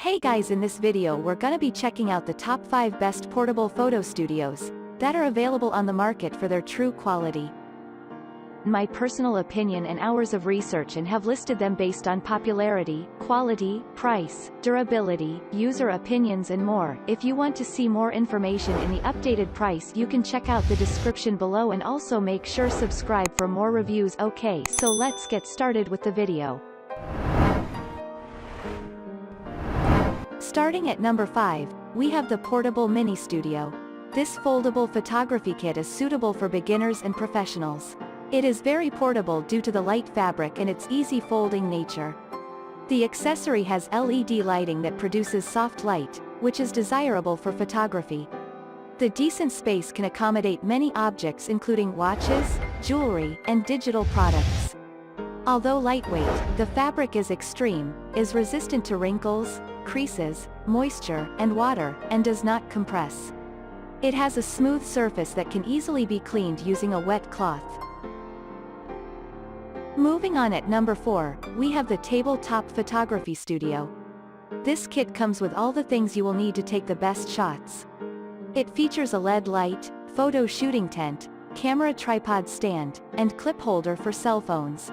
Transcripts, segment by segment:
Hey guys, in this video we're gonna be checking out the top 5 best portable photo studios that are available on the market for their true quality. My personal opinion and hours of research, and have listed them based on popularity, quality, price, durability, user opinions and more. If you want to see more information in the updated price, you can check out the description below, and also make sure subscribe for more reviews. Okay, so let's get started with the video. Starting at number 5, we have the Portable Mini Studio. This foldable photography kit is suitable for beginners and professionals. It is very portable due to the light fabric and its easy folding nature. The accessory has LED lighting that produces soft light, which is desirable for photography. The decent space can accommodate many objects including watches, jewelry, and digital products. Although lightweight, the fabric is extreme, is resistant to wrinkles, creases, moisture, and water, and does not compress. It has a smooth surface that can easily be cleaned using a wet cloth. Moving on, at number 4, we have the Tabletop Photography Studio. This kit comes with all the things you will need to take the best shots. It features a LED light, photo shooting tent, camera tripod stand, and clip holder for cell phones.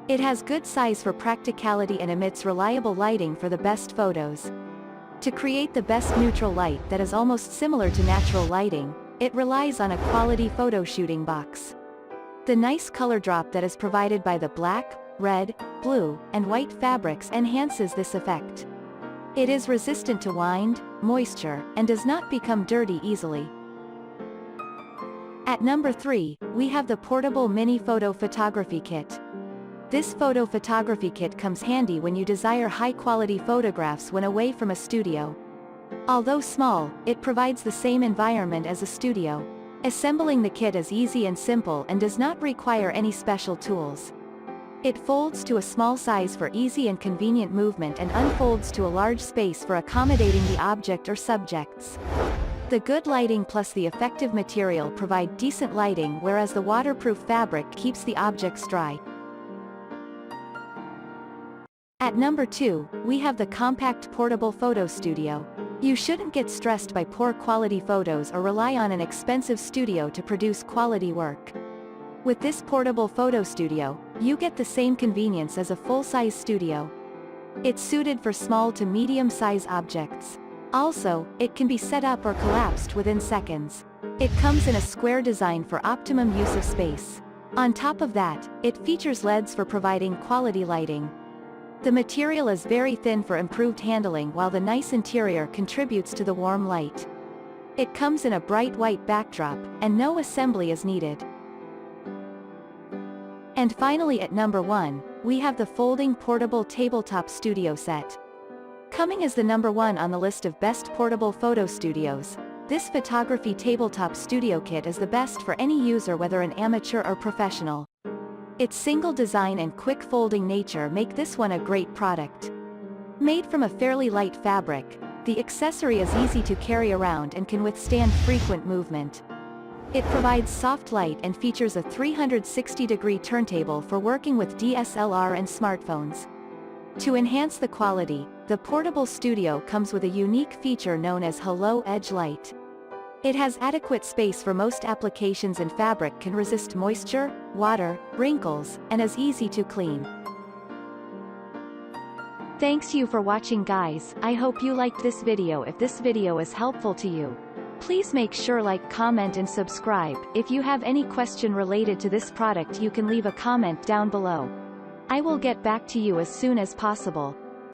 It has good size for practicality and emits reliable lighting for the best photos. To create the best neutral light that is almost similar to natural lighting, it relies on a quality photo shooting box. The nice color drop that is provided by the black, red, blue, and white fabrics enhances this effect. It is resistant to wind, moisture, and does not become dirty easily. At number 3, we have the Portable Mini Photo Photography Kit. This photo photography kit comes handy when you desire high-quality photographs when away from a studio. Although small, it provides the same environment as a studio. Assembling the kit is easy and simple and does not require any special tools. It folds to a small size for easy and convenient movement and unfolds to a large space for accommodating the object or subjects. The good lighting plus the effective material provide decent lighting, whereas the waterproof fabric keeps the objects dry. At number 2, we have the Compact Portable Photo Studio. You shouldn't get stressed by poor quality photos or rely on an expensive studio to produce quality work. With this portable photo studio, you get the same convenience as a full-size studio. It's suited for small to medium-size objects. Also, it can be set up or collapsed within seconds. It comes in a square design for optimum use of space. On top of that, it features LEDs for providing quality lighting. The material is very thin for improved handling, while the nice interior contributes to the warm light. It comes in a bright white backdrop, and no assembly is needed. And finally, at number 1, we have the Folding Portable Tabletop Studio Set. Coming as the number 1 on the list of best portable photo studios, this photography tabletop studio kit is the best for any user, whether an amateur or professional. Its single design and quick folding nature make this one a great product. Made from a fairly light fabric, the accessory is easy to carry around and can withstand frequent movement. It provides soft light and features a 360-degree turntable for working with DSLR and smartphones. To enhance the quality, the portable studio comes with a unique feature known as Hello Edge Light. It has adequate space for most applications, and fabric can resist moisture, water, wrinkles, and is easy to clean. Thanks you for watching, guys. I hope you liked this video. If this video is helpful to you, please make sure like, comment and subscribe. If you have any question related to this product, you can leave a comment down below. I will get back to you as soon as possible.